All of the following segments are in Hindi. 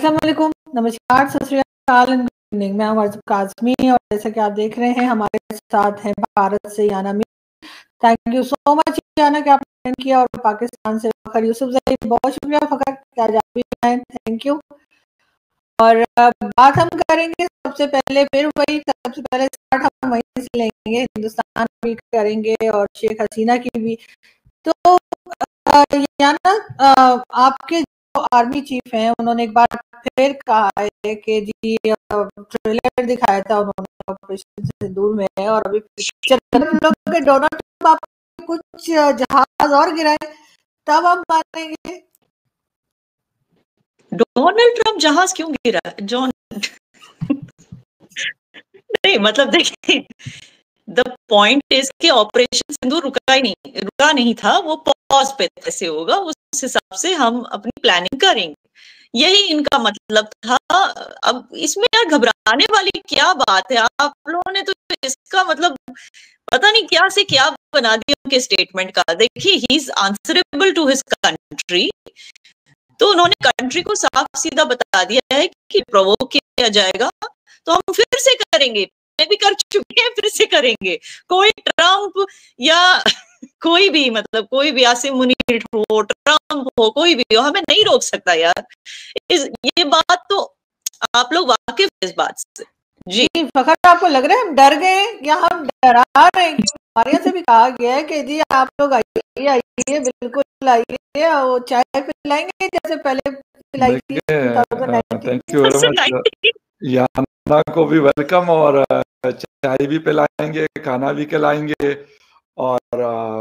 अस्सलाम वालेकुम, नमस्कार, सत श्री अकाल एंड गुड इवनिंग। मैं हूं अर्जुन काज़मी और जैसा कि आप देख रहे हैं हमारे साथ हैं भारत से Yana Mir. Thank you so much Yana कि आपने ज्वाइन किया, और पाकिस्तान से फ़खर यूसुफज़ई, बहुत शुक्रिया फ़खर कि आज आप भी आए, थैंक यू। और बात हम करेंगे सबसे पहले स्टार्ट हम वहीं से लेंगे, हिंदुस्तान भी करेंगे और शेख हसीना की भी। तो याना, आपके जो आर्मी चीफ हैं उन्होंने एक बार फिर कहा है कि जी ट्रेलर दिखाया था उन्होंने ऑपरेशन सिंदूर में, और अभी डोनाल्ड ट्रंप आप कुछ जहाज और गिराए तब हम मानेंगे। डोनाल्ड ट्रंप जहाज क्यों गिरा जॉन? नहीं मतलब देखिए, द पॉइंट इज कि ऑपरेशन सिंदूर रुका नहीं था, वो पॉज पे कैसे होगा उस हिसाब से हम अपनी प्लानिंग करेंगे, यही इनका मतलब था। अब इसमें यार घबराने वाली क्या बात है? आप लोगों ने तो इसका मतलब पता नहीं क्या से क्या बना दिया उनके स्टेटमेंट का। देखिए, he is answerable to his country, तो उन्होंने कंट्री को साफ सीधा बता दिया है कि प्रोवोक किया जाएगा तो हम फिर से करेंगे, भी कर चुके हैं, फिर से करेंगे। कोई ट्रंप या कोई भी, मतलब कोई भी आसिम मुनीर हो, ट्रंप हो, कोई भी हो, हमें नहीं रोक सकता यार। ये बात तो आप लोग वाकिफ है इस बात से। जी फ़खर, आपको लग रहा है हम डर गए या हम डरा रहे हैं? हमारे यहाँ से भी कहा गया है कि जी आप लोग आइए, बिल्कुल आइए, वो चाय पिलाएंगे जैसे पहले पिलाई थी 2019। Thank you very much. Yana को भी वेलकम, और चाय भी पिलाएंगे, खाना भी खिलाएंगे, और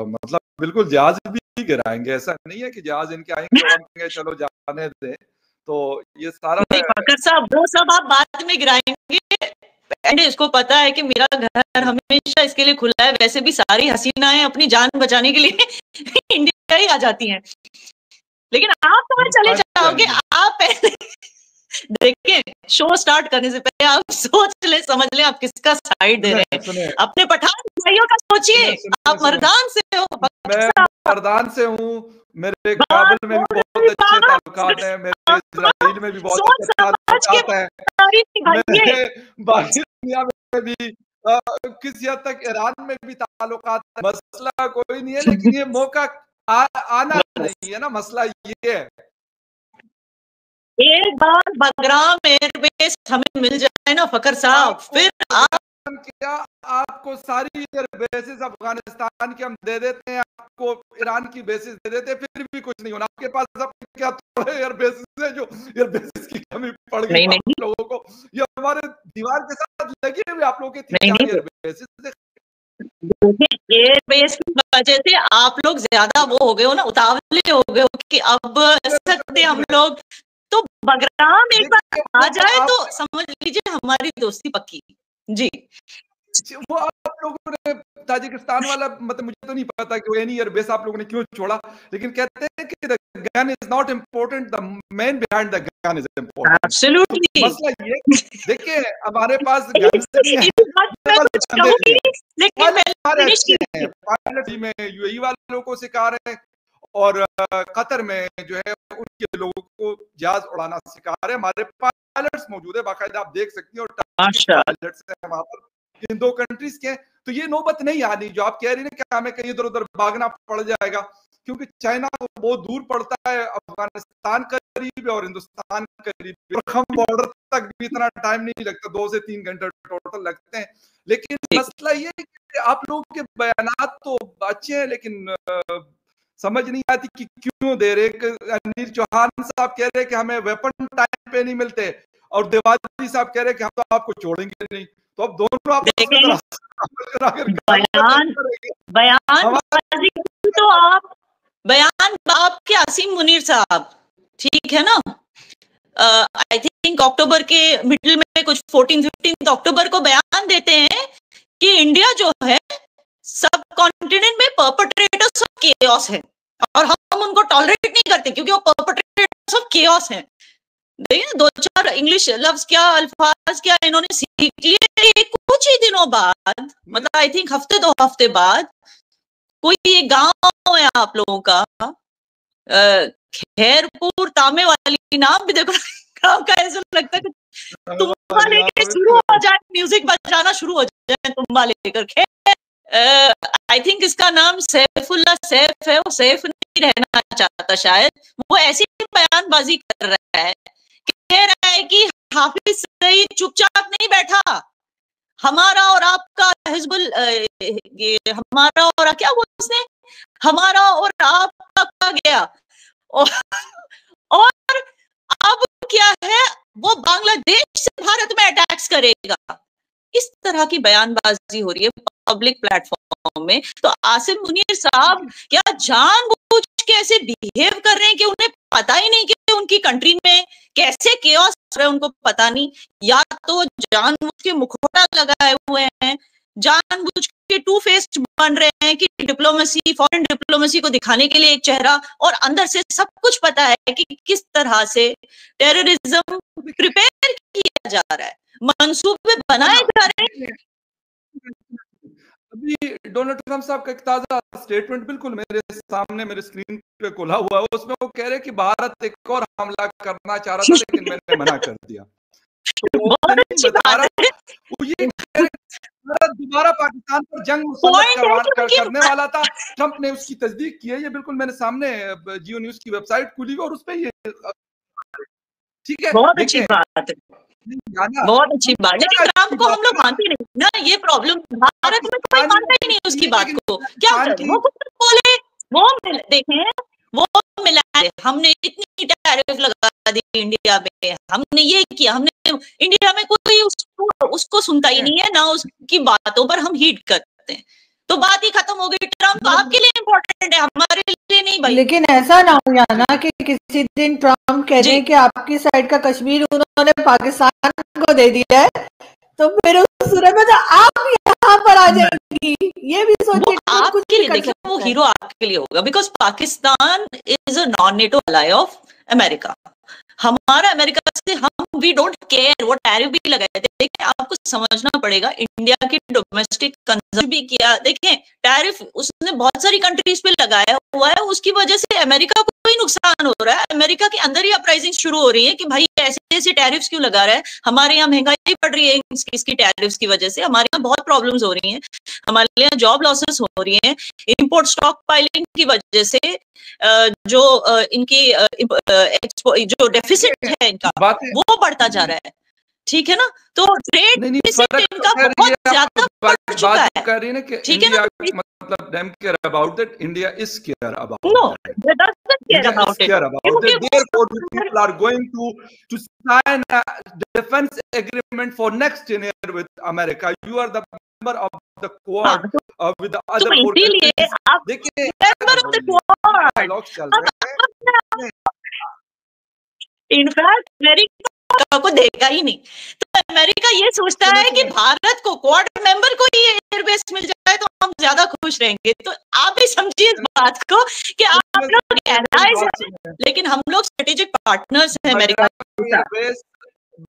मतलब बिल्कुल जहाज भी गिराएंगे। ऐसा नहीं है कि जहाज इनके आएंगे और कहेंगे चलो जाने दे। तो ये सारा फ़खर साहब वो सब आप बाद में गिराएंगे। इसको पता है कि मेरा घर हमेशा इसके लिए खुला है, वैसे भी सारी हसीनाएं अपनी जान बचाने के लिए इंडिया ही आ जाती हैं, लेकिन आप तो चले जाओगे। आप पहले देखिए, शो स्टार्ट करने से पहले आप सोच ले, समझ ले आप किसका साइड दे रहे हैं। अपने पठान भाइयों का सोचिए। आप मर्दान से हो। मैं मर्दान से हूँ, मेरे काबुल में भी बहुत अच्छे ताल्लुकात हैं, मेरे इजराइल में भी बहुत अच्छे ताल्लुकात हैं, मेरे बाकी दुनिया में भी किसी हद तक ईरान में भी ताल्लुकात है। मसला कोई नहीं है, लेकिन ये मौका आना नहीं है ना, मसला ये है। एक बार बगराम एयरबेस हमें मिल जाए ना फ़खर साहब, फिर आप क्या आपको सारी एयरबेसेस अफगानिस्तान की हम दे देते हैं, आपको ईरान की बेसिस दे देते हैं, फिर भी कुछ नहीं होना। आपके पास अब क्या थोड़े एयरबेसेस हैं जो एयरबेसेस की कमी पड़ गई आप लोगों को। ये हमारे दीवार के साथ लगे हुए आप लोगों के एयरबेसेस। एयरबेस की वजह से आप लोग ज्यादा वो हो गए हो ना, उतावले हो गए हो कि अब सकते हम लोग। तो बगराम एक बार आ जाए तो समझ लीजिए हमारी दोस्ती पक्की। जी वो आप लोगों ने ताजिकिस्तान वाला, मतलब मुझे तो नहीं पता कि वो एनी एयरबेस आप लोगों ने क्यों छोड़ा, लेकिन कहते हैं कि the gun is not important, the man behind the gun is important. Absolutely. मसला ये देखिए, हमारे पास गन नहीं है, पायलट में यूएई वालों को सिखा रहे हैं, और कतर में जो है उनके लोगों को जहाज उड़ाना सिखा रहे हैं। हमारे पायलट्स मौजूद है, बाकायदा आप देख सकती हैं, और पायलट्स हैं वहां पर इन दो कंट्रीज के। तो ये नौबत नहीं आनी जो आप कह रही हैं कि हमें कहीं इधर उधर भागना पड़ जाएगा, क्योंकि चाइना तो बहुत दूर पड़ता है, अफगानिस्तान करीब है और हिंदुस्तान करीब, और हम बॉर्डर तक भी इतना टाइम नहीं लगता, 2 से 3 घंटे टोटल लगते हैं। लेकिन मसला ये है कि आप लोगों के बयानात तो अच्छे हैं, लेकिन समझ नहीं आती कि क्यों दे रहे। अनिल चौहान साहब कह रहे कि हमें वेपन टाइम पे नहीं मिलते, और देवाजी साहब कह रहे कि हम तो आपको छोड़ेंगे नहीं। तो अब दोनों आप बयान आपके आसिम मुनीर साहब, ठीक है ना? आई थिंक अक्टूबर के मिडिल में, कुछ 14-15 अक्टूबर को बयान देते हैं कि इंडिया जो है सब कॉन्टिनेंट में परपेट्रेटर्स ऑफ केओस है, और हम उनको टॉलरेट नहीं करते क्योंकि वो परपेट्रेटर्स ऑफ केओस हैं। देखिए, 2-4 इंग्लिश लफ्ज क्या, अल्फाज क्या इन्होंने सीख लिए कुछ ही दिनों बाद, मतलब आई थिंक हफ्ते 2 हफ्ते बाद। कोई एक गांव है आप लोगों का, खैरपुर तामे वाली, नाम भी देखो आपका ऐसा लगता है कि तुम्बा लेके शुरू हो जाए, म्यूजिक बजाना शुरू हो जाए तुम्बा लेकर। आई थिंक इसका नाम सैफुल्ला सैफ है, वो सैफ नहीं रहना चाहता शायद, वो ऐसी बयानबाजी कर रहा है, कह रहा है कि हाफिज सईद चुपचाप नहीं बैठा, हमारा और आपका हिजबुल, हमारा और क्या वो उसने, हमारा और आपका कहा गया, और अब क्या है, वो बांग्लादेश से भारत में अटैक्स करेगा। इस तरह की बयानबाजी हो रही है पब्लिक प्लेटफॉर्म में। तो आसिम मुनीर साहब क्या जानबूझ के ऐसे बिहेव कर रहे हैं कि उन्हें पता ही नहीं कि उनकी कंट्री में कैसे केओस हो रहा है, उनको पता नहीं, या तो जानबूझ के मुखौटा लगाए हुए हैं, जानबूझ के टू फेस्ड बन रहे हैं कि डिप्लोमेसी, फॉरेन डिप्लोमेसी को दिखाने के लिए एक चेहरा, और अंदर से सब कुछ पता है कि किस तरह से टेररिज्म प्रिपेयर किया जा रहा है, मंसूबे बनाए जा रहे हैं। अभी डोनाल्ड ट्रंप साहब का एक ताजा स्टेटमेंट बिल्कुल मेरे सामने मेरे स्क्रीन पे खुला हुआ है, उसमें वो कह रहे कि भारत एक और हमला करना चाह रहा था लेकिन मैंने मना कर दिया। तो बहुत अच्छी बात है। वो ये भारत दोबारा पाकिस्तान पर जंग मुसल्लत करने वाला था, ट्रंप ने उसकी तस्दीक की है। ये बिल्कुल मेरे सामने जियो न्यूज की वेबसाइट खुली हुई और उस पे ये ठीक है, बहुत अच्छी बात है, बहुत अच्छी बात। लेकिन ट्रंप को हम लोग मानते नहीं ना, ये प्रॉब्लम भारत में कोई मानता ही नहीं उसकी बात को। क्या वो कुछ बोले, वो देखें, वो मिलाए, हमने इतनी टैरिफ लगा दी इंडिया में, हमने ये किया, हमने इंडिया में कोई उसको सुनता ही नहीं है ना, उसकी बातों पर हम हीट करते हैं, तो बात ही खत्म हो गई। ट्रंप आपके लिए इम्पोर्टेंट है, हमारे लिए नहीं भाई। लेकिन ऐसा ना हो या ना कि किसी दिन ट्रंप कह दें कि आपकी साइड का कश्मीर उन्होंने पाकिस्तान को दे दिया है, तो फिर उस सूरत में तो आप यहाँ पर आ जाएंगी। ये भी सोचिए, आपके लिए देखिए, वो हीरो आपके लिए होगा, because Pakistan is a non NATO Alai of America. हमारा अमेरिका से हम वी डोंट केयर, वो टैरिफ भी लगाए थे। देखिए आपको समझना पड़ेगा, इंडिया की डोमेस्टिक कंजम्पशन भी किया, देखिए टैरिफ उसने बहुत सारी कंट्रीज पे लगाया हुआ है, उसकी वजह से अमेरिका को कोई नुकसान हो रहा है। अमेरिका के अंदर ही अपराइजिंग शुरू हो रही है कि भाई ऐसे ऐसे टैरिफ्स क्यों लगा रहा है, हमारे यहाँ महंगाई बढ़ रही है इसकी टैरिफ्स की वजह से, हमारे यहाँ बहुत प्रॉब्लम्स हो रही हैं, हमारे यहाँ जॉब लॉसेस हो रही हैं, इंपोर्ट स्टॉक पाइलिंग की वजह से जो इनकी जो डेफिसिट है इनका वो बढ़ता जा रहा है, ठीक है ना। तो ट्रेड डेफिसिट इनका बहुत ज्यादा बढ़ चुका है, कर रही है ना कि ठीक है ना, मतलब them care about it, India is care about no, it. that doesn't care about it. Therefore, people are going to sign a defense agreement for next year with America. You are the member of the Quad with the other four countries. देखिए member of the Quad, in fact America को देगा ही नहीं, तो अमेरिका ये सोचता है कि भारत को, क्वाड मेंबर को ही एयरबेस मिल जाए तो हम ज्यादा खुश रहेंगे। तो आप भी समझिए इस बात को कि आप लोग एलाइज हैं, लेकिन हम लोग स्ट्रेटेजिक पार्टनर्स हैं अमेरिका।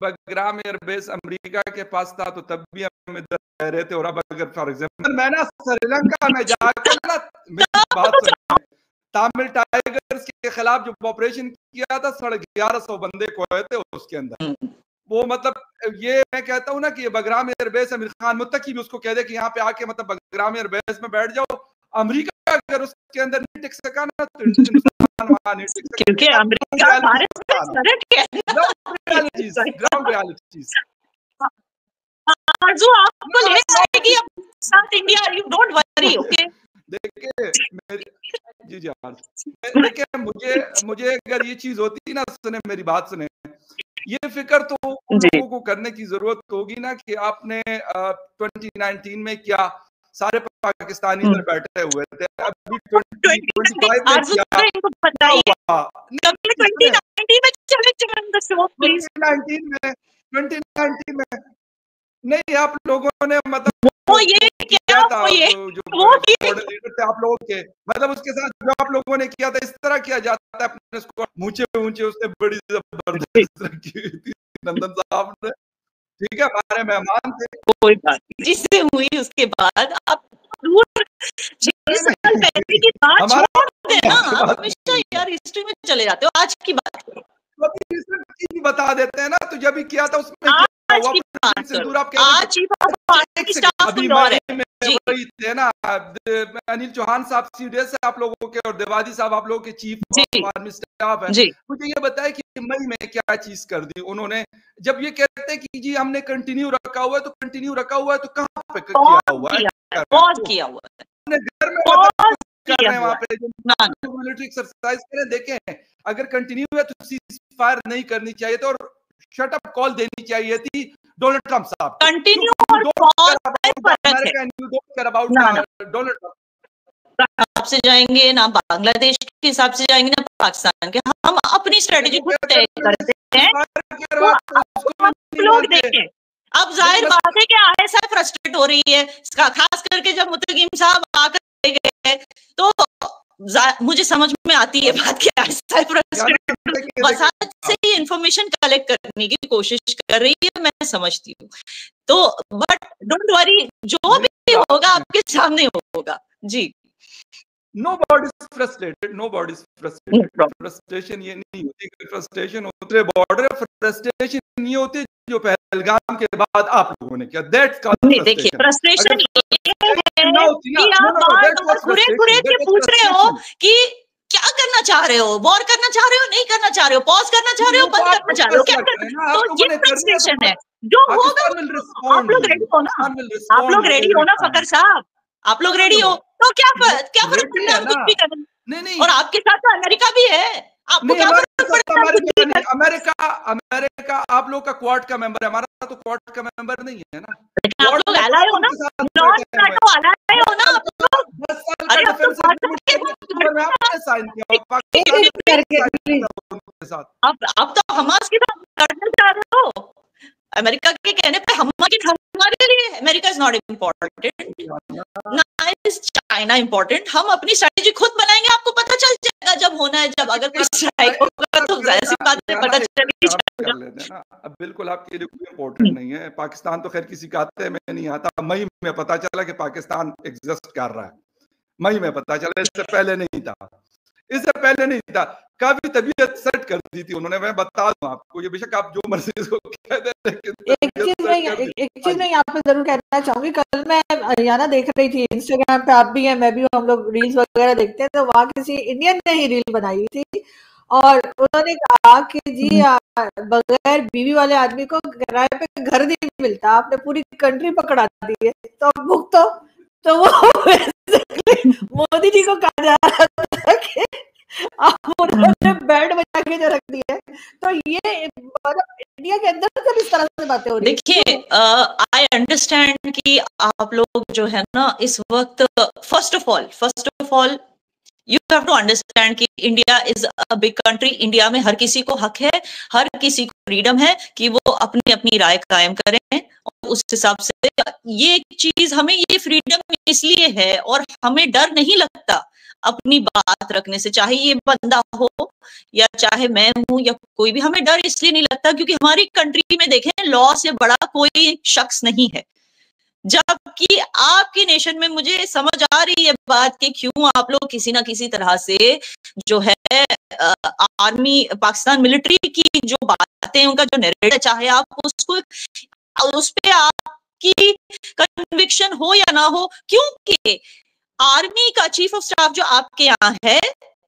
बगराम एयरबेस अमेरिका के पास था तो तब भी हम इधर रह रहे थे, और अब अगर फॉर एग्जाम्पल मैं ना श्रीलंका में जाकर ना बात तमिल टाइगर्स के खिलाफ जो ऑपरेशन किया था, 1150 बंदे खोए थे उसके अंदर। वो मतलब ये मैं कहता हूँ ना कि ये बगराम एयरबेस अमीर खान मुत्तकी भी उसको कह दे कि यहाँ पे आके मतलब बगराम एयरबेस में बैठ जाओ, अमेरिका अगर उसके अंदर नहीं टिक सका ना तो हिंदुस्तान वहां नहीं टिक सका, क्योंकि अमेरिका ग्राउंड रियलिटीज आरज़ू आपको ले जाएगी अब साथ India, you don't worry, okay. देखिए जी देखिए मुझे अगर ये चीज होती ना, सुने मेरी बात सुने, ये फिक्र तो उन लोगों को करने की जरूरत होगी ना कि आपने 2019 में क्या सारे पाकिस्तानी इधर बैठे हुए थे, अभी 2025 में क्या हुआ, 2019 में नहीं आप लोगों ने मतलब वो ये क्या था, जो आप लोगों के मतलब उसके साथ जो आप लोगों ने किया था, इस तरह किया जाता है अपने उसको ऊंचे उसने बड़ी जबरदस्त रखी थी नंदन साहब ने, ठीक है, हमारे मेहमान थे, कोई बात जिससे हुई उसके बाद आप दूर 6 साल पहले की बात छोड़ देना, हमेशा यार हिस्ट्री में चले जाते हो, आज की बात करो। कभी चीज बता देते हैं ना, तो जब भी किया था उसमें क्या हुआ, सिंदूर आप अभी वही थे ना अनिल चौहान साहब सीडीएस से आप लोगों के, और देवादी साहब आप लोगों के चीफ आर्मी स्टाफ है, मुझे ये बताया कि मई में क्या चीज कर दी उन्होंने। जब ये कहते हैं कि जी हमने कंटिन्यू रखा हुआ है, तो कंटिन्यू रखा हुआ है तो कहाँ पे किया हुआ है? पॉज किया हुआ है, घर में कर रहे हैं वहां पे मिलिट्री एक्सरसाइज करें। देखें अगर कंटिन्यू है तो सीज फायर नहीं करनी चाहिए तो, और शट अप कॉल देनी चाहिए थी डोनाल्ड ट्रंप साहब। कंटिन्यू और पॉज हिसाब से जाएंगे ना, बांग्लादेश के हिसाब से जाएंगे ना पाकिस्तान के, हम अपनी स्ट्रेटेजी खुद तय करते हैं। तो लोग देखें, अब जाहिर बात है कि आईएसआई फ्रस्ट्रेट हो रही है, खास करके जब मुतकीम साहब आकर गए तो मुझे समझ में आती है बात कि आईएसआई फ्रस्ट्रेट वसात से ही इंफॉर्मेशन कलेक्ट करने की कोशिश कर रही है, मैं समझती हूँ। तो बट डोंट वरी, जो भी होगा आपके सामने होगा। जी, Nobody is frustrated. Nobody is frustrated. Frustration ये नहीं होती, frustration होती है बॉर्डर, frustration ये होती है जो पहलगाम के बाद आप लोगों ने किया। That's called frustration. देखिए फ्रस्ट्रेशन ये है कि आप बार-बार घुरे-घुरे के पूछ रहे हो कि क्या करना चाह रहे हो, वॉर करना चाह रहे हो, नहीं करना चाह रहे हो, पॉज करना चाह रहे हो, बंद करना चाह रहे हो, क्या करना? तो ये फ्रस्ट्रेशन है जो होगा। आप लोग रेडी हो ना, आप लोग रेडी हो ना फकर साहब, आप लोग रेडी हो तो क्या फर्क पड़ता है, कुछ भी करें। नहीं, और आपके साथ तो अमेरिका भी है, आपको क्या फर्क पड़ता है? अमेरिका आप लोग का क्वाड का मेंबर है, हमारा तो क्वाड का मेंबर नहीं है ना। आप लोग एलाय हो ना, नॉन नाटो एलाय हो ना आप लोग। अरे अब तो आप तो हमास के साथ लड़ना चाह रहे हो। अमेरिका के कहने पे हमारे लिए अमेरिका इज नॉट इम्पोर्टेंट, ना इज चाइना इम्पोर्टेंट। हम अपनी स्ट्रेटेजी खुद बनाएंगे, आपको पता चल जाएगा जब होना है, जब अगर कोई स्ट्राइक होगा तो ऐसी बात है पता चलेगी। अब बिल्कुल आपके लिए कोई इम्पोर्टेंट नहीं है। पाकिस्तान तो खैर किसी का आते में नहीं आता। मई में पता चला कि पाकिस्तान एग्जिस्ट कर रहा है, मई में पता चला, इससे पहले नहीं था, इससे पहले नहीं था। काफी तबीयत सेट कर दी थी उन्होंने, मैं बता दूं आपको, ये बेशक आप जो मर्जी इसको कह दे, एक चीज मैं यहाँ पे जरूर कहना चाहूंगी। कल मैं हरियाणा देख रही थी, इंस्टाग्राम पे आप भी हैं, मैं भी हूँ, हम लोग रील्स वगैरह देखते हैं, तो वहाँ किसी इंडियन ने ही रील बनाई थी और उन्होंने कहा कि जी बगैर बीवी वाले आदमी को किराए पे घर नहीं मिलता, आपने पूरी कंट्री पकड़ा दी है, तो बुक तो वो मोदी जी को कहा जा रहा था कि आप उन्होंने बेड बचा के जो रख दी है। तो ये इंडिया के अंदर से इस तरह से बातें हो रही है। देखिए आई अंडरस्टैंड कि आप लोग जो है ना इस वक्त, first of all you have to understand कि India is a big country. India में हर किसी को हक है, हर किसी को फ्रीडम है कि वो अपनी अपनी राय कायम करें, और उस हिसाब से ये चीज, हमें ये फ्रीडम इसलिए है और हमें डर नहीं लगता अपनी बात रखने से, चाहे ये बंदा हो या चाहे मैं हूं या कोई भी, हमें डर इसलिए नहीं लगता क्योंकि हमारी कंट्री में देखें लॉ से बड़ा कोई शख्स नहीं है। जबकि आपके नेशन में मुझे समझ आ रही है बात कि क्यों आप लोग किसी ना किसी तरह से जो है आर्मी, पाकिस्तान मिलिट्री की जो बातें, उनका जो नैरेटिव, चाहे आप उसको उस पे आपकी कन्विक्शन हो या ना हो, क्योंकि आर्मी का चीफ ऑफ स्टाफ जो आपके यहाँ है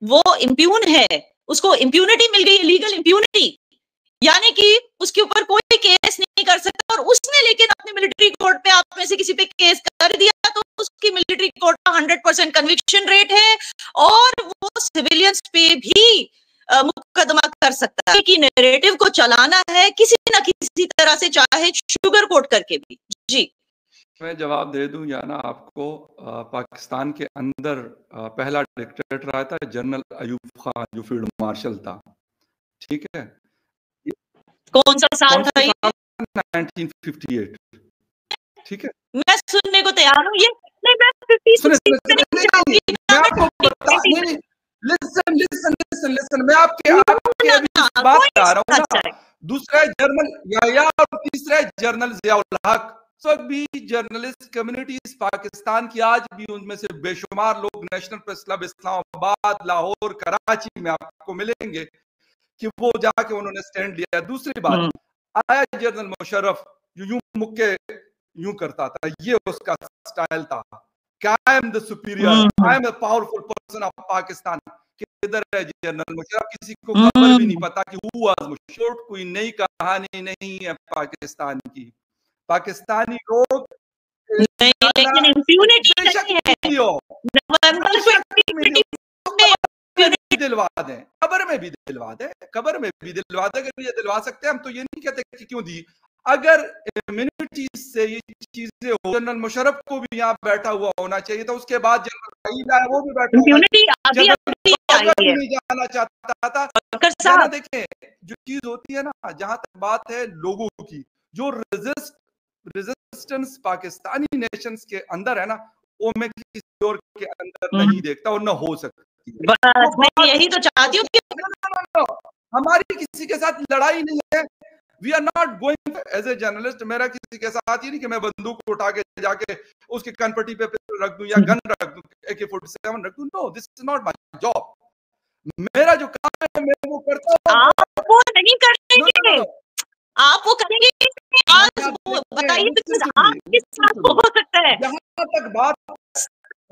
वो इम्प्यून है, उसको इम्प्यूनिटी मिल गई, लीगल इम्प्यूनिटी, यानी कि उसके ऊपर कोई केस नहीं कर सकता। और उसने लेकिन अपने मिलिट्री कोर्ट पे आप में से किसी पे केस कर दिया तो उसकी मिलिट्री कोर्ट का 100% कन्विक्शन रेट है और वो सिविलियंस पे भी मुकदमा कर सकता है कि नैरेटिव को चलाना है किसी ना किसी तरह से, चाहे शुगर कोट करके भी। जी, मैं जवाब दे दूं या ना आपको। पाकिस्तान के अंदर पहला डिक्टेटर आया था जनरल अयूब खान, जो फील्ड मार्शल था, ठीक है। कौन सा साल था ये? 1958, ठीक है। मैं सुनने को तैयार हूँ ये, नहीं मैं 50 लिसन, मैं आपके अभी बात कर रहा हूँ ना। दूसरा जर्नल याया और तीसरा जर्नल जियाउल हक। सभी जर्नलिस्ट कम्युनिटीज पाकिस्तान की आज भी, उनमें से बेशुमार लोग national press club Islamabad, Lahore, Karachi में आपको मिलेंगे। कि वो जाके उन्होंने स्टैंड लिया। दूसरी बात, आया जनरल मुशर्रफ यूं मुक्के यूं करता था, ये उसका स्टाइल था, I am the superior, I am a powerful person of Pakistan. किधर है जनरल मुशर्रफ? किसी को खबर भी नहीं पता कि हु वाज मुशर्रफ। कोई नई कहानी नहीं है पाकिस्तान की। पाकिस्तानी लोग नहीं, लेकिन इम्प्यूनिटी नहीं है। दिलवा दें, खबर में भी दिलवा दें, खबर में भी दिलवा दें। अगर ये दिलवा सकते हैं, हम तो ये नहीं कहते कि क्यों दी। अगर इम्यूनिटी से ये चीजें हो, जनरल मुशर्रफ को भी यहाँ बैठा हुआ होना चाहिए था। उसके बाद जनरल वहीद आया, वो भी बैठा हुआ नहीं जाना चाहता था। देखें, जो चीज होती है ना, जहां तक बात है लोगों की, जो रेजिस्टेंस पाकिस्तानी नेशंस के अंदर है ना, वो मैं किसी और के अंदर नहीं देखता और न हो सकती। मैं यही तो चाहती हूँ कि हमारी किसी के साथ लड़ाई नहीं है। We are not going as a journalist, मेरा किसी के साथ ही नहीं कि मैं बंदूक उठा के जाके उसके कनपट्टी पे रख दूं या गन रख दूं, AK-47 रख दूं। No, this is not my job. मेरा जो काम है मैं वो करता हूं। आप वो नहीं करेंगे, आप वो करेंगे। बताइए आप किस साथ हो सकता है? जहां तक बात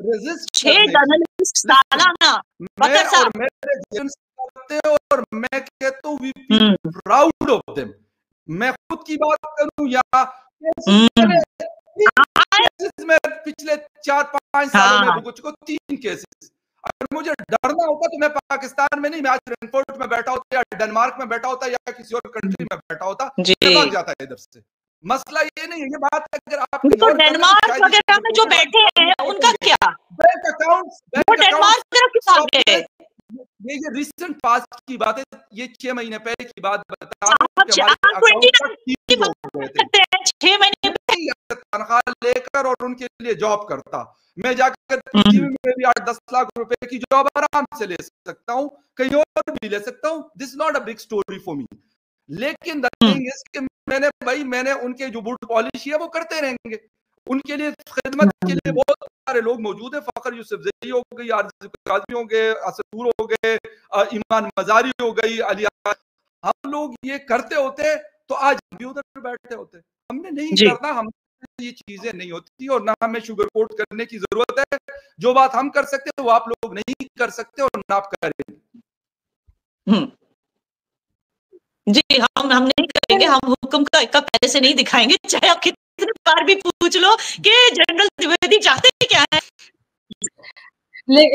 रेजिस्ट 6 जर्नलिस्ट सालाना मैं और मेरे करते हैं, और मैं कहता हूँ we feel proud of them. मैं खुद की बात करूं या मैं पिछले 4-5 सालों में भुगत चुका 3 केसेस। अगर मुझे डरना होता तो मैं पाकिस्तान में नहीं, मैं आज फ्रैंकफर्ट में बैठा होता या डेनमार्क में बैठा होता या किसी और कंट्री में बैठा होता, मैं भाग जाता है इधर से। मसला ये नहीं है, ये बात अगर आप तो डेनमार्क वगैरह में जो बैठे हैं उनका क्या? बैंक अकाउंट्स, ये रिसेंट पास्ट की बात है, ये 6 महीने पहले की बात बता तनख्वाह लेकर और उनके लिए जॉब करता। मैं जाकर टीवी में भी 8-10 लाख रुपए की जॉब आराम से ले सकता हूँ, कहीं और भी ले सकता हूँ। This not a big story for me. लेकिन द थिंग इज कि मैंने उनके जो बूट पॉलिश है वो करते रहेंगे। उनके लिए खिदमत के लिए बहुत सारे लोग मौजूद है। फखर यूसुफजई हो गई, आरज़ काज़मी हो गए, असदूर हो गए, ईमान मजारी हो गई, अली। हम लोग ये करते होते तो आज भी उधर बैठे होते। हमने नहीं करना, हम ये चीजें नहीं होती और ना हमें शुगर कोट करने की जरूरत है। जो बात हम कर सकते हैं वो आप लोग नहीं कर सकते और ना आप करेंगे। जी, हम नहीं करेंगे। हम हुक्म का पहले से नहीं दिखाएंगे, चाहे आप कितनी बार भी पूछ लो कि जनरल द्विवेदी चाहते क्या है।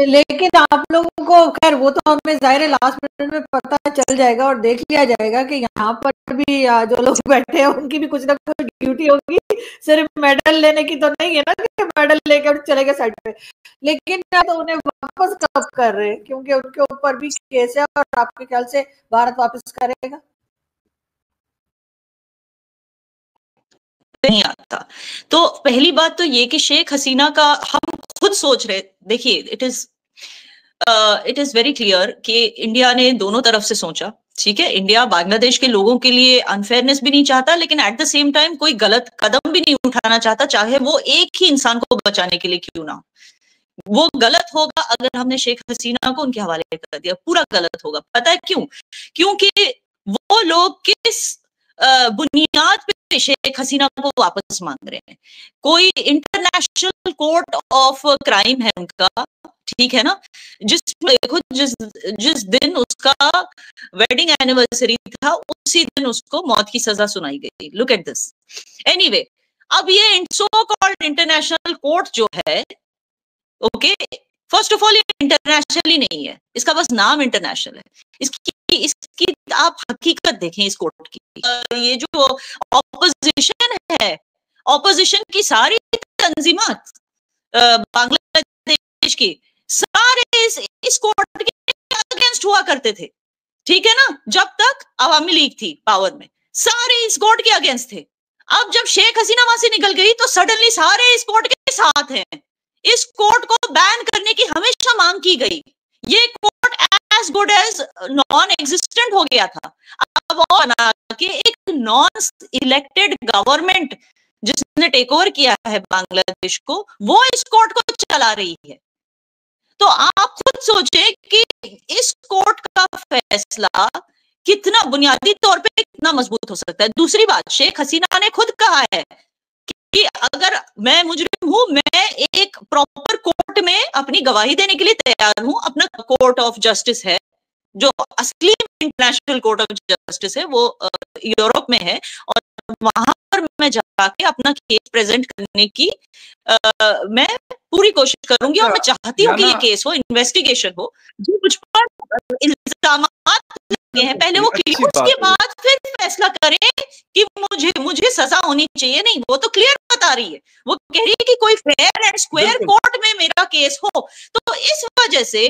लेकिन आप लोगों को खैर वो तो हमें जाहिर है लास्ट मिनट में पता चल जाएगा और देख लिया जाएगा कि यहाँ पर भी जो लोग बैठे हैं उनकी भी कुछ ना कुछ ड्यूटी होगी। सिर्फ मेडल लेने की तो नहीं है ना कि मेडल लेकर चले गए साइड पे। लेकिन तो उन्हें वापस कब कर रहे हैं, क्योंकि उनके ऊपर भी केस है और आपके ख्याल से भारत वापस करेगा? नहीं आता। तो पहली बात तो ये कि शेख हसीना का हम खुद सोच रहे, देखिए इट इज वेरी क्लियर कि इंडिया ने दोनों तरफ से सोचा। ठीक है, इंडिया बांग्लादेश के लोगों के लिए अनफेयरनेस भी नहीं चाहता, लेकिन एट द सेम टाइम कोई गलत कदम भी नहीं उठाना चाहता, चाहे वो एक ही इंसान को बचाने के लिए क्यों ना। वो गलत होगा अगर हमने शेख हसीना को उनके हवाले कर दिया, पूरा गलत होगा। पता है क्यों? क्योंकि वो लोग किस बुनियाद पे शेख हसीना को वापस मांग रहे हैं? कोई इंटरनेशनल कोर्ट ऑफ क्राइम है उनका, ठीक है ना, जिसमें देखो जिस दिन उसका वेडिंग एनिवर्सरी था उसी दिन उसको मौत की सजा सुनाई गई। Look at this. एनीवे, अब ये सो कॉल्ड इंटरनेशनल कोर्ट जो है, ओके, फर्स्ट ऑफ ऑल ये इंटरनेशनली नहीं है, इसका बस नाम इंटरनेशनल है। इसकी आप हकीकत देखें इस कोर्ट की। ये जो ऑपोजिशन है, ऑपोजिशन की सारी तंजीमात बांग्लादेश की, सारे इस कोर्ट के अगेंस्ट हुआ करते थे। ठीक है ना, जब तक अवामी लीग थी पावर में, सारे इस कोर्ट के अगेंस्ट थे। अब जब शेख हसीना वहां से निकल गई तो सडनली सारे इस कोर्ट के साथ हैं। इस कोर्ट को बैन करने की हमेशा मांग की गई। ये court as good as non existent हो गया था। अब और बना के एक नॉन इलेक्टेड गवर्नमेंट जिसने टेक ओवर किया है बांग्लादेश को, वो इस कोर्ट को चला रही है। तो आप खुद सोचें कि इस कोर्ट का फैसला कितना बुनियादी तौर पे कितना मजबूत हो सकता है। दूसरी बात, शेख हसीना ने खुद कहा है कि अगर मैं मुजरिम हूं, मैं एक प्रॉपर कोर्ट में अपनी गवाही देने के लिए तैयार हूं। अपना कोर्ट ऑफ जस्टिस है, जो असली इंटरनेशनल कोर्ट ऑफ जस्टिस है, वो यूरोप में है, और वहां पर मैं जाके अपना केस प्रेजेंट करने की मैं पूरी कोशिश करूंगी, और मैं चाहती हूँ कि ये केस हो, इन्वेस्टिगेशन हो, जो मुझ पर इल्जाम लगे हैं पहले वो क्लियर, उसके बाद फिर फैसला करें कि मुझे सजा होनी चाहिए। नहीं, वो तो क्लियर बता रही है, वो कह रही है कि कोई फेयर एंड स्क्वायर कोर्ट में मेरा केस हो। तो इस वजह से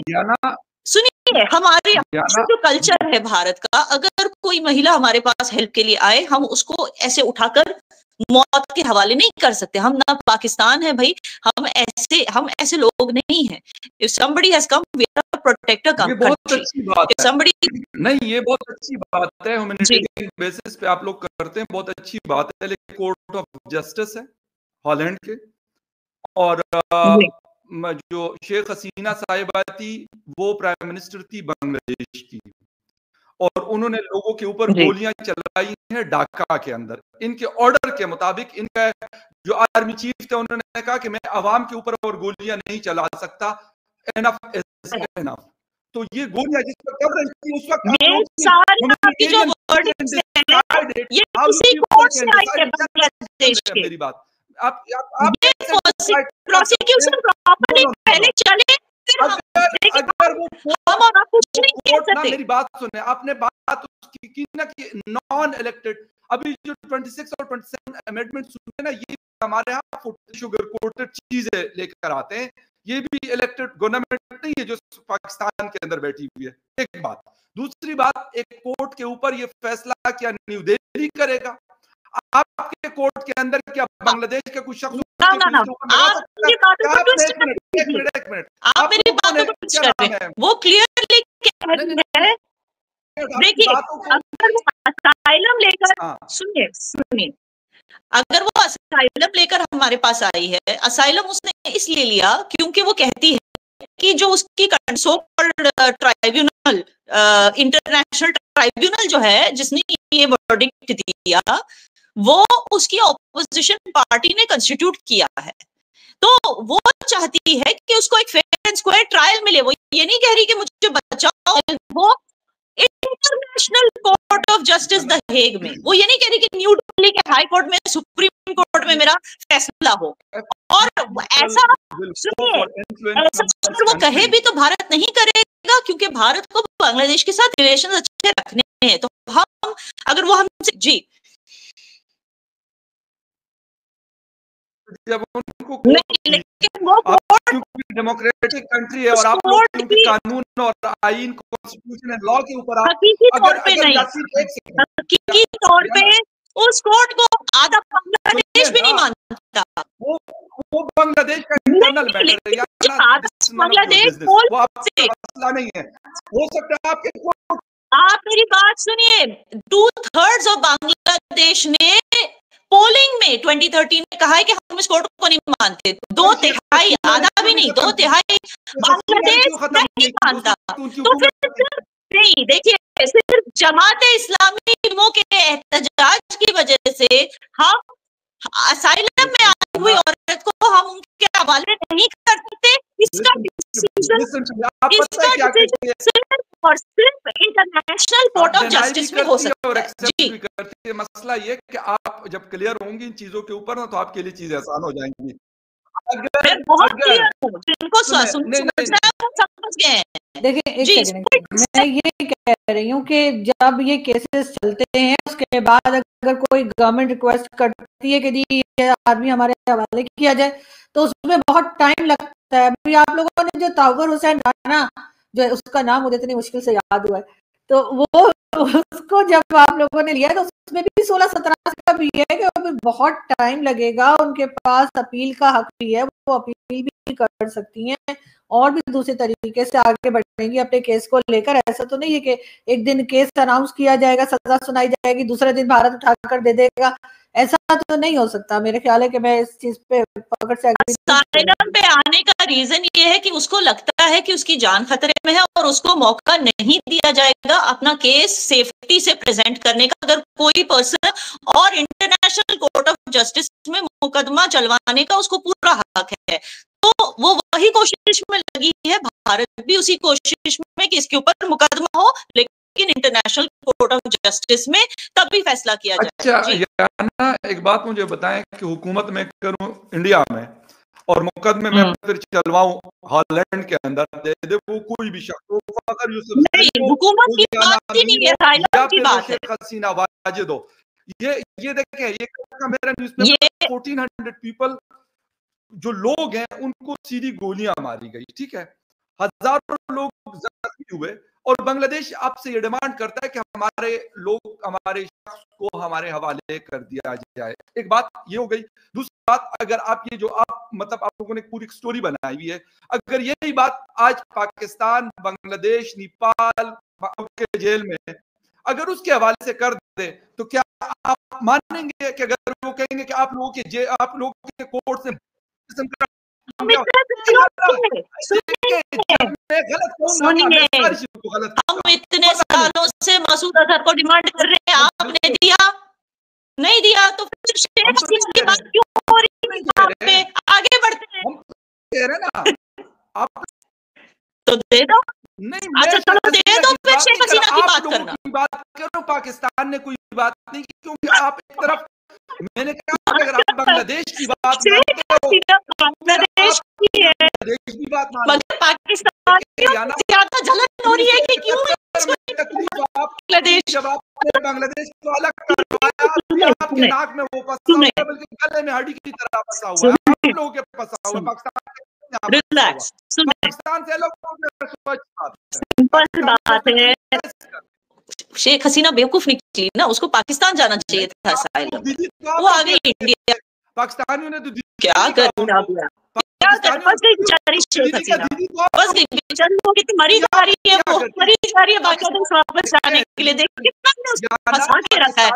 सुनिए, हमारे जो कल्चर है भारत का, अगर कोई महिला हमारे पास हेल्प के लिए आए, हम उसको ऐसे उठाकर मौत के हवाले नहीं कर सकते। हम ना पाकिस्तान है भाई, हम ऐसे लोग नहीं हैं। If somebody has come, we are a protector country. ये बहुत अच्छी बात है। somebody... नहीं, ये बहुत अच्छी बात है, ह्यूमैनिटेरियन बेसिस पे आप लोग करते हैं, बहुत अच्छी बात है। लेकिन कोर्ट ऑफ जस्टिस है हॉलैंड के, और जो शेख हसीना साहिबा थी वो प्राइम मिनिस्टर थी बांग्लादेश की, और उन्होंने लोगों के ऊपर गोलियां चलाई हैं ढाका के अंदर। इनके ऑर्डर के मुताबिक इनका जो आर्मी चीफ थे उन्होंने कहा कि मैं अवाम के ऊपर और गोलियां नहीं चला सकता, एनफ इज एनफ। तो ये गोलियां जिस पर कवरेज थी उस वक्त मेरी बात आप प्रोसिक्यूशन प्रॉपर्ली पहले चले, अगर वो हम और कुछ नहीं कह सकते। मेरी बात सुने, आपने बात उसकी की ना कि नॉन इलेक्टेड, अभी जो 26 और 27 अमेंडमेंट सुने ना, ये हमारे यहाँ शुगर कोटेड चीजें लेकर आते हैं। ये भी इलेक्टेड गवर्नमेंट नहीं है जो पाकिस्तान के अंदर बैठी हुई है, एक बात। दूसरी बात, एक कोर्ट के ऊपर ये फैसला क्या न्यू दिल्ली करेगा? आपके कोर्ट के अंदर क्या बांग्लादेश के कुछ शख्स आप मेरी बातों को पूछ कर रहे हैं, वो क्लियरली कह रही है। देखिए, अगर वो असाइलम लेकर, सुनिए, अगर वो असाइलम लेकर हमारे पास आई है, असाइलम उसने इसलिए लिया क्योंकि वो कहती है कि जो उसकी so called tribunal, international tribunal जो है, जिसने ये वर्डिक्ट दिया, वो उसकी ऑपोजिशन पार्टी ने कंस्टिट्यूट किया है। तो वो चाहती है कि उसको एक फेयर एंड स्क्वायर ट्रायल मिले। वो ये नहीं कह रही कि मुझे बचाओ, वो international court of justice the Hague में, वो ये नहीं कह रही कि न्यू दिल्ली के हाई कोर्ट में, सुप्रीम कोर्ट में मेरा फैसला हो। और ऐसा वो कहे भी तो भारत नहीं करेगा, क्योंकि भारत को बांग्लादेश के साथ रिलेशन अच्छे रखने हैं। तो हम, अगर वो हमसे जब उनको डेमोक्रेटिक कंट्री है और आप लोग क्योंकि कानून और आईन, कॉन्स्टिट्यूशन एंड लॉ के ऊपर हकीकी तौर पे उस कोर्ट को आधा बांग्लादेश भी नहीं मानता। वो बांग्लादेश का इंटरनल मैटर है, बांग्लादेश वो आपका मसला नहीं है। हो सकता है आपके, आप मेरी बात सुनिए, 2/3 ऑफ बांग्लादेश ने पोलिंग में 2013 में कहा है कि हम इस कोर्ट को नहीं मानते। 2/3, आधा भी नहीं, 2/3 बांग्लादेश नहीं मानता। तो फिर नहीं, देखिए, सिर्फ जमाते इस्लामी के एहतजाज की वजह से हम असाइलम में आई हुई औरत को हम उनके हवाले नहीं कर सकते। इसका और सिर्फ इंटरनेशनल कोर्ट ऑफ जस्टिस में हो सकता है। मसला ये कि आप जब क्लियर होंगी इन चीजों के ऊपर ना, तो आपके लिए चीजें आसान हो जाएंगी। मैं बहुत क्लियर हूं, जिनको समझना है वो समझ गए हैं। देखिए, एक सेकंड, मैं ये कह रही हूँ कि जब ये केसेस चलते हैं, उसके बाद अगर कोई गवर्नमेंट रिक्वेस्ट करती है कि जी ये आदमी हमारे हवाले किया जाए, तो उसमें बहुत टाइम लगता है। अभी आप लोगों ने जो तावर हुसैन राना, जो उसका नाम मुझे इतनी मुश्किल से याद हुआ है, तो वो उसको जब आप लोगों ने लिया तो उसमें भी 16-17 का भी है कि अभी बहुत टाइम लगेगा। उनके पास अपील का हक भी है, वो अपील भी कर सकती हैं और भी दूसरे तरीके से आगे बढ़ेंगी अपने केस को लेकर। ऐसा तो नहीं है कि एक दिन केस अनाउंस किया जाएगा, सजा सुनाई जाएगी, दूसरे दिन भारत उठाकर दे देगा ऐसा तो नहीं हो सकता। मेरे ख्याल है कि मैं इस चीज पे पकड़ से असाइलम पे आने का रीजन ये है कि उसको लगता है कि उसकी जान खतरे में है और उसको मौका नहीं दिया जाएगा अपना केस सेफ्टी से प्रेजेंट करने का। अगर कोई पर्सन और इंटरनेशनल कोर्ट ऑफ जस्टिस में मुकदमा चलवाने का उसको पूरा हक है, तो वो वही कोशिश में लगी है, भारत भी उसी कोशिश में कि इसके ऊपर मुकदमा हो, लेकिन इंटरनेशनल कोर्ट ऑफ जस्टिस में तभी फैसला किया जाए। अच्छा याना, एक बात मुझे बताएं कि हुकूमत में करूं इंडिया में और मुकदमे में फिर चलवाऊं हॉलैंड के अंदर, दे दे वो कोई भी शख्स, वो फखर यूसुफ नहीं, हुकूमत की बात ही नहीं है, असाइलम की बात है। हसीना वाजिद हो, ये देखें, ये मेरा न्यूज़पेपर 1400 पीपल जो लोग हैं उनको सीधी गोलियां मारी गई, ठीक है, हजारों लोग जख्मी हुए, और बांग्लादेश आपसे ये डिमांड करता है कि हमारे लोग, हमारे शख्स को हमारे हवाले कर दिया जाए। एक बात ये हो गई। दूसरी बात, अगर आप ये जो आप मतलब आप लोगों ने पूरी स्टोरी बनाई हुई है, अगर यही बात आज पाकिस्तान, बांग्लादेश, नेपाल के जेल में अगर उसके हवाले से कर दे, तो क्या आप मानेंगे कि अगर वो कहेंगे कि आप लोगों के कोर्ट से हम इतने सालों से मसूद अजहर को डिमांड कर रहे हैं, आपने दिया नहीं दिया, तो फिर शेख हसीना की बात क्यों हो रही है? यहाँ पे आगे बढ़ते हैं, कह रहे ना आप, तो दे दो। नहीं, अच्छा चलो दे दो, फिर शेख हसीना की बात करना। बात करो, पाकिस्तान ने कोई बात नहीं की, क्योंकि आप एक तरफ, मैंने कहा अगर आप बांग्लादेश की बात बांग्लादेश की है, मगर पाकिस्तान ज्यादा जलन हो रही है कि क्यों बांग्लादेश, जब आपने बांग्लादेश को अलग करवाया, आपके नाक में वो फंसा हुआ है, बल्कि गले में हड्डी की तरह फंसा हुआ है, आप लोगों के फंसा हुआ है, पाकिस्तान से अलग। सिंपल बात है, शेख हसीना बेवकूफ निकली ना, उसको पाकिस्तान जाना चाहिए था असाइलम, वो आ गई इंडिया। पाकिस्तानियों ने तो क्या करना दिया, बस गई बेचारी शेख हसीना, बस गई बेचारी, वो कितनी मरी जा रही है, वो मरी जा रही है बांग्लादेश वापस जाने के लिए। देख कितना ने उसको फंसा के रखा है,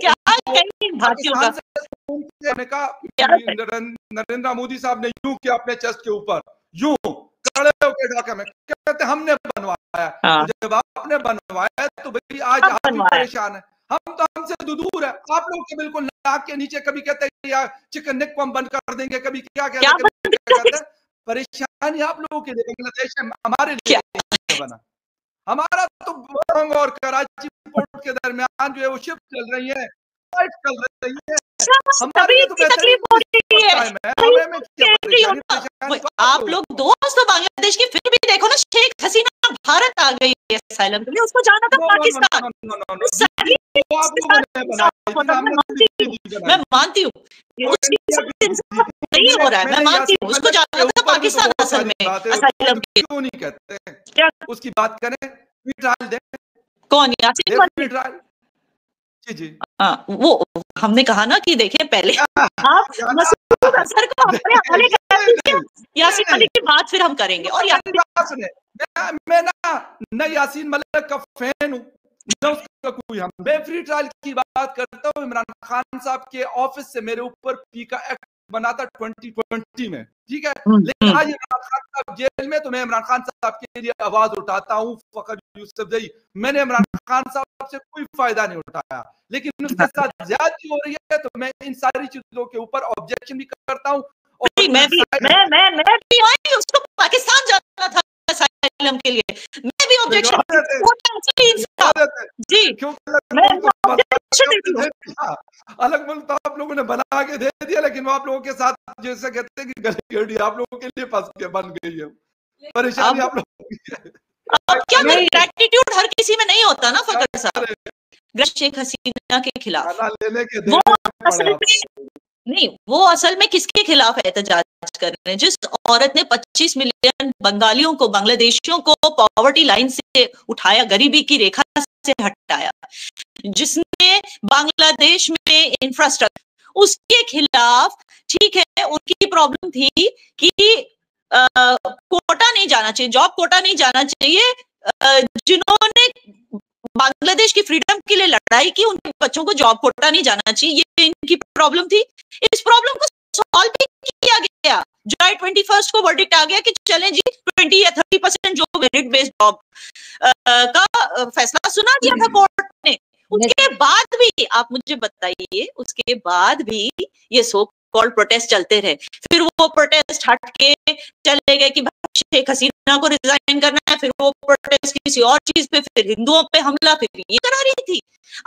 क्या कहीं भारतीयों का। नरेंद्र मोदी साहब ने यूं किया अपने चेस्ट के ऊपर, यूं खड़े होकर ढाका में, कहते हमने बनवाया। जब आपने बनवाया तो भाई आज आप भी परेशान है, हम तो हमसे दूर है, आप लोग के बिल्कुल नाक के नीचे, कभी कहते हैं या चिकन नेक को हम बंद कर देंगे, कभी क्या कहते हैं। परेशानी आप लोगों के लिए, बांग्लादेश हमारे लिए बना। हमारा तो बोंग और कराची पोर्ट के दरमियान जो है वो शिप चल रही है, चल रही है, हमारी तो तकलीफ हो रही है। आप लोग दोस्त तो बांग्लादेश की, फिर भी देखो ना, शेख हसीना भारत आ गई है असाइलम के लिए, उसको जाना था पाकिस्तान। मैं मानती हूँ नहीं हो रहा है, मैं मानती हूँ, उसको जाना था पाकिस्तान असल में असाइलम के। क्यों नहीं कहते हैं उसकी बात करें, ट्रायल दें। कौन? यासीन? जी हाँ, वो हमने कहा ना कि देखिए पहले आप मसूद अजहर को अपने हवाले कर दीजिए, यासीन मलिक की बात फिर हम करेंगे। और मैं ना यासीन मलिक का फैन हूँ, ना उसका कोई, हम मैं फ्री ट्रायल की बात करता हूँ। इमरान खान साहब के ऑफिस से मेरे ऊपर पी का एक्ट बना था 2020 में, ठीक है, लेकिन आज इमरान खान साहब जेल में, तो मैं इमरान खान साहब के लिए आवाज उठाता हूँ। फखर यूसुफजई, मैंने इमरान खान साहब से कोई फायदा नहीं उठाया, लेकिन उसके साथ ज्यादती हो रही है, तो मैं इन सारी चीजों के ऊपर ऑब्जेक्शन भी करता हूँ। और मैं भी आई, उसको पाकिस्तान जाना था असाइलम के लिए, मैं भी ऑब्जेक्शन जी, अलग मुल्क तो आप लोगों ने बना के दे दिया, लेकिन वो आप लोगों के साथ जैसे कहते हैं कि गली गड़ी आप लोगों के लिए फंस के बन गई है, परेशानी आप लोगों की है। अब क्या करें, ग्रैटिट्यूड हर किसी में नहीं होता ना फखर साहब। शेख हसीना के खिलाफ वो असल में किसके खिलाफ एहतजाज कर रहे हैं? जिस औरत ने 25 मिलियन बंगालियों को, बांग्लादेशियों को पॉवर्टी लाइन से उठाया, गरीबी की रेखा से हटाया, जिसने बांग्लादेश में इंफ्रास्ट्रक्चर, उसके खिलाफ, ठीक है, उनकी प्रॉब्लम थी कि कोटा नहीं जाना चाहिए, जॉब कोटा नहीं जाना चाहिए, जिन्होंने बांग्लादेश की फ्रीडम के लिए लड़ाई की, उनके बच्चों को जॉब कोटा नहीं जाना चाहिए, ये इनकी प्रॉब्लम थी। इस प्रॉब्लम को सॉल्व भी किया गया। जुलाई 21 को वर्डिक्ट आ गया कि चलें जी 20 या 30% जो मेरिट बेस्ड जॉब का फैसला सुना दिया था कोर्ट ने। उसके बाद भी आप मुझे बताइए, उसके बाद भी ये सो कॉल्ड प्रोटेस्ट चलते रहे। फिर वो प्रोटेस्ट हट के चले गए कि शेख हसीना को रिजाइन करना है, फिर वो प्रोटेस्ट किसी और चीज पे, फिर हिंदुओं पे हमला, फिर ये करा रही थी।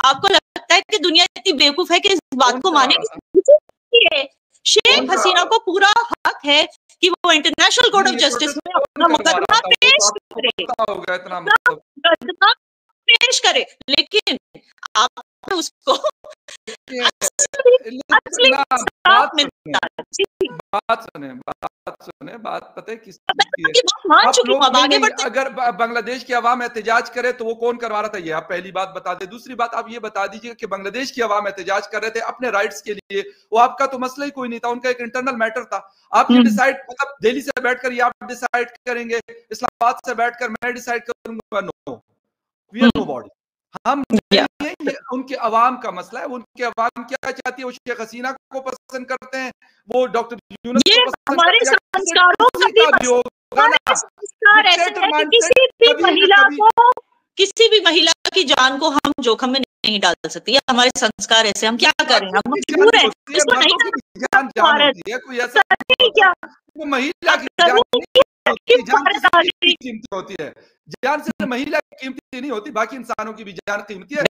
आपको लगता है कि दुनिया इतनी बेवकूफ है कि इस बात को मानेगी? शेख हसीना को पूरा हक है कि वो इंटरनेशनल कोर्ट ऑफ जस्टिस में अपना मुकदमा पेश करे, लेकिन आप उसको बात पता है किस चीज की है? अगर बांग्लादेश की आवाम एहतजाज करे तो वो कौन करवा रहा था, ये आप पहली बात बता दें। दूसरी बात आप ये बता दीजिए कि बांग्लादेश की आवाम एहतजाज कर रहे थे अपने राइट्स के लिए, वो आपका तो मसला ही कोई नहीं था, उनका एक इंटरनल मैटर था। आप ये डिसाइड, मतलब दिल्ली से बैठकर ये आप डिसाइड करेंगे, इस्लामाबाद से बैठकर मैं डिसाइड करूंगा? No, we are nobody. हम ये उनके अवाम का मसला है। उनके अवाम क्या चाहती है? वो शेख हसीना को पसंद करते हैं, वो डॉक्टर यूनुस को पसंद हमारे करते हैं। संस्कारों का भी होगा ना। संस्कार ऐसे है कि किसी भी महिला की जान को हम जोखिम में नहीं डाल सकते। हमारे संस्कार ऐसे, हम क्या करें, हम मजबूर हैं इसको नहीं होती है। कोई ऐसा क्या वो महिला की जान कीमती होती है, जान से महिला की कीमती नहीं होती, बाकी इंसानों की भी जान कीमती है।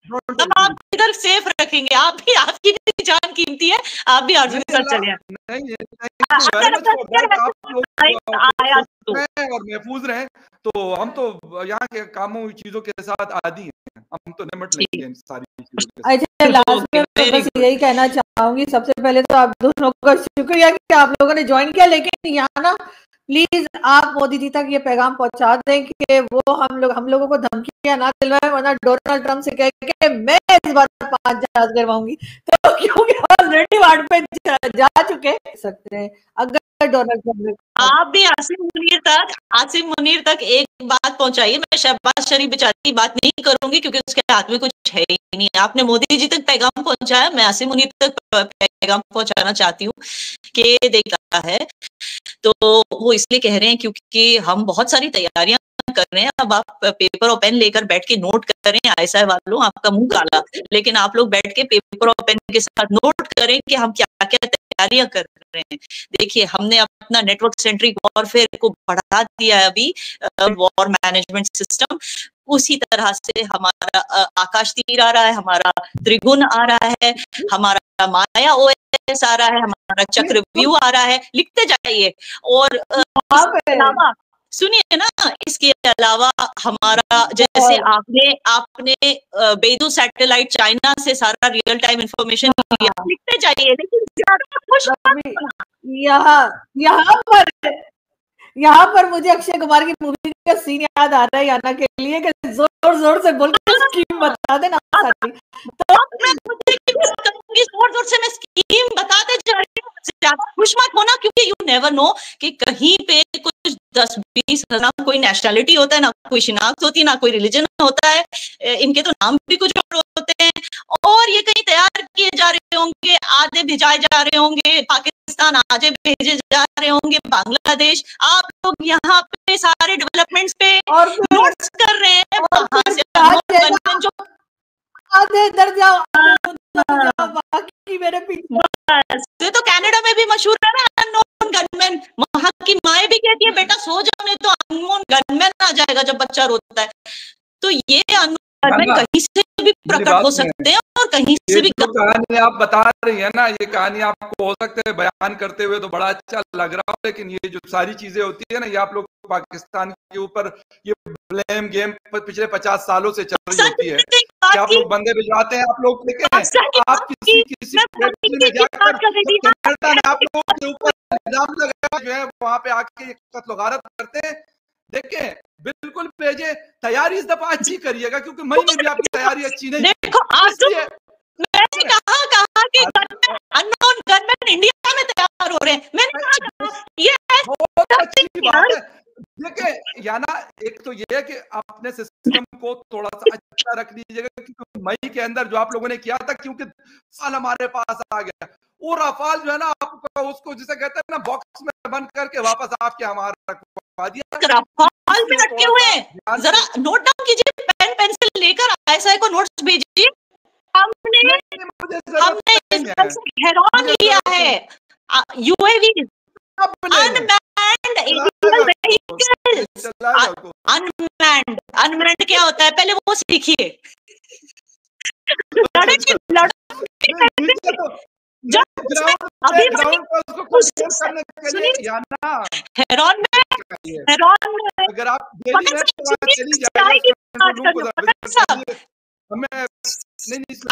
हम आप इधर सेफ रखेंगे, आप भी, आपकी भी जान कीमती है, आप भी अर्जुन के साथ चले और महफूज रहे। तो हम तो यहाँ के कामों चीजों के साथ आदी हैं, हम तो निपट लेंगे इन सारी चीजों के साथ। लास्ट में बस यही कहना चाहूंगी, सबसे पहले तो आप दोनों का शुक्रिया कि आप लोगों ने ज्वाइन किया, लेकिन यहाँ ना प्लीज आप मोदी जी तक ये पैगाम पहुंचा दें कि वो हम लोगों को धमकियां ना दिलवाएं, वरना डोनाल्ड ट्रंप से कह के मैं इस बार 5 जहाज करवाऊंगी, तो क्योंकि ऑलरेडी वार्ड पे जा चुके सकते हैं अगर डोनाल्ड ट्रंप। आप भी आसिम मुनीर तक एक बात पहुंचाइए। मैं शहबाज शरीफ बेचारी की बात नहीं करूंगी क्योंकि उसके हाथ में कुछ है ही नहीं। आपने मोदी जी तक पैगाम पहुंचाया, मैं आसिम मुनीर तक पैगाम पहुंचाना चाहती हूँ कि देखा है तो वो इसलिए कह रहे हैं क्योंकि हम बहुत सारी तैयारियां कर रहे हैं। अब आप पेपर और पेन लेकर बैठ के नोट करें, ऐसा वालों आपका मुंह काला, लेकिन आप लोग बैठ के पेपर और पेन के साथ नोट करें कि हम क्या क्या तैयारियां कर रहे हैं। देखिए, हमने अपना नेटवर्क सेंट्रिक वॉरफेयर को बढ़ा दिया है अभी, वॉर मैनेजमेंट सिस्टम। उसी तरह से हमारा आकाश तीर आ रहा है, हमारा त्रिगुण आ रहा है, हमारा माया OS आ रहा है, हमारा चक्रव्यूह आ रहा है। लिखते जाइए। और इसके अलावा सुनिए ना, इसके अलावा हमारा जैसे आपने बेदू सैटेलाइट चाइना से सारा रियल टाइम इंफॉर्मेशन लिया, लिखते जाइए। लेकिन यहाँ पर मुझे अक्षय कुमार की मूवी का सीन याद आ रहा है याना के लिए कि जोर जोर से बोल के स्कीम बता देना सारी। तो मैं जोर जोर से मैं स्कीम बताते जा रही हूँ, ज्यादा खुश मत होना, क्योंकि यू नेवर नो कि कहीं पे कुछ 10-20 ना कोई नेशनलिटी होता है, ना कोई शिनाख्त होती है, ना कोई रिलीजन होता है, इनके तो नाम भी कुछ और होते हैं, और ये कहीं तैयार किए जा रहे होंगे, आधे भिजाए जा रहे होंगे पाकिस्तान, आधे भेजे जा रहे होंगे बांग्लादेश। आप लोग यहाँ पे सारे डेवलपमेंट्स पे नोट्स कर रहे हैं, वहां से जो आधे इधर जाओ, बाकी मेरे पीछे। तो कनाडा में भी मशहूर है ना अननोन गनमैन। वहां की माए भी कहती है बेटा सो जाओ, नहीं तो अननोन गनमैन आ जाएगा जब बच्चा रोता है। तो ये अननोन गनमैन कहीं से भी प्रकट हो सकते हैं और कहीं से भी। कहानी आप बता रही है ना, ये कहानी आपको हो सकता है बयान करते हुए तो बड़ा अच्छा लग रहा हो, लेकिन ये जो सारी चीजें होती है ना, ये आप लोग पाकिस्तान के ऊपर ये ब्लेम गेम पिछले 50 सालों से चल रही होती है कि आप लोग बंदे भिजवाते हैं, आप लोग देखे हैं, आप किसी में जाकर कनाडा ने आप लोगों के ऊपर इल्जाम लगाया जो है वहां पे आके कत्ल गारत करते हैं। देखें, बिल्कुल भेजे, तैयारी इस दफा अच्छी करिएगा क्योंकि मई में भी आपकी तैयारी अच्छी नहीं। देखो मैंने कहा कि अननोन गनमैन इंडिया में तैयार हो रहे हैं। मैंने कहा ये बहुत अच्छी बात है, देखिए याना, एक तो ये है कि अपने सिस्टम को थोड़ा सा अच्छा रख लीजिएगा, क्योंकि मई के अंदर जो आप लोगों ने किया था, क्योंकि साल हमारे पास आ गया, वो रफाल जो है ना, आपको उसको जिसे कहते हैं ना बॉक्स में बंद करके वापस आपके हमारा रखवा दिया। रफाल में अटके हुए हैं, जरा नोट डाउन कीजिए, पेन पेंसिल लेकर ISI को नोट्स भेजिए। हमने हेरॉन लिया है, UAV अनमैन्ड क्या होता है पहले वो सीखिए। हेरॉन में अगर आप डेली में चली जाएगी,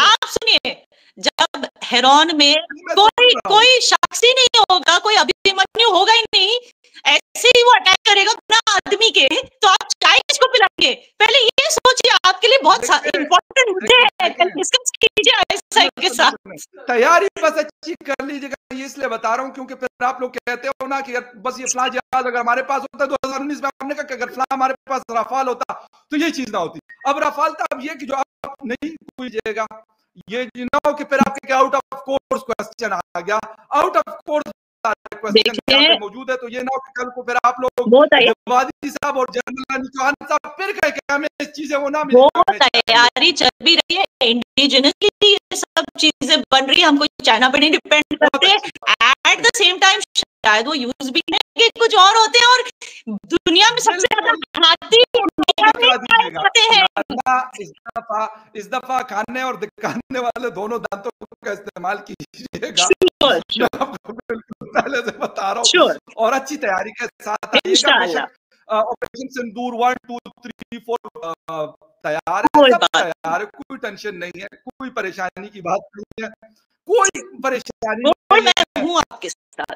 आप सुनिए, जब हेरॉन में कोई साक्षी नहीं होगा, कोई अभिमन्यु होगा ही नहीं, ऐसे ही वो अटैक करेगा अपना आदमी के, तो आप चाय किसको पिलाएंगे? पहले ये सोचिए, आपके लिए बहुत इंपॉर्टेंट मुद्दे हैं, डिस्कस कीजिए ISI के साथ। तैयारी बस अच्छी कर लीजिएगा, ये इसलिए बता रहा हूँ क्योंकि फिर आप लोग कहते हो ना कि बस ये फला जहाज अगर हमारे पास होता 2019 में, हमने कहा कि अगर फला हमारे पास रफाल होता तो ये चीज ना होती। अब रफाल था, अब ये कि जो आप नहीं पूछिएगा, ये ना हो कि फिर आपके आउट ऑफ कोर्स क्वेश्चन आ गया, आउट ऑफ कोर्स क्वेश्चन मौजूद है, तो ये ना हो कि कल को फिर आप लोग वादी साहब और जनरल चौहान साहब फिर कहे कि हमें इस चीजें वो ना मिली। वो तैयारी चल भी रही है, इंडिजिनसली ये सब चीजें बन रही है, हमको चाइना पे नहीं डिपेंड करते। एट द सेम टाइम शायद वो यूज भी नहीं, कुछ और होते हैं, और दुनिया में सबसे ज्यादा खाती इस दफा खाने और दिखाने वाले दोनों दांतों का इस्तेमाल कीजिएगा, आपको बिल्कुल पहले से बता रहा हूँ, और अच्छी तैयारी के साथ आइएगा। ऑपरेशन सिंदूर 1 2 3 4 तैयार है, सब तैयार है, कोई टेंशन नहीं है, कोई परेशानी की बात नहीं है, कोई परेशानी नहीं है, मैं हूँ आपके साथ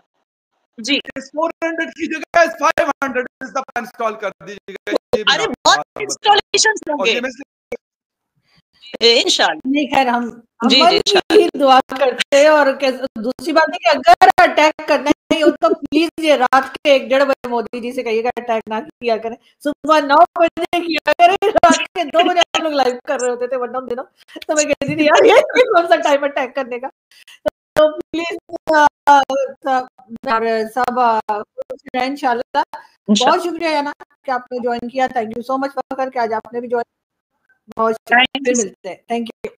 जी। 400 की जगह 500 इंस्टॉल कर दीजिएगा। अरे बहुत इंस्टॉलेशंस होंगे इंशाल्लाह। नहीं, खैर हम अमन की दुआ करते हैं, और दूसरी बात है कि अगर अटैक करना ही हो तो प्लीज ये रात के 1-1:30 बजे मोदी जी से कहिएगा अटैक ना किया करें, सुबह 9 बजे किया करें, रात के 2 बजे हम लोग लाइव कर रहे होते थे वरना दिनों, तो मैं कहती थी यार ये कौन सा टाइम अटैक करने का, तो प्लीज सब इंशाल्लाह। बहुत शुक्रिया याना कि आपने ज्वाइन किया, थैंक यू सो मच फखर कि आज आपने भी ज्वाइन, बहुत मिलते हैं, थैंक यू।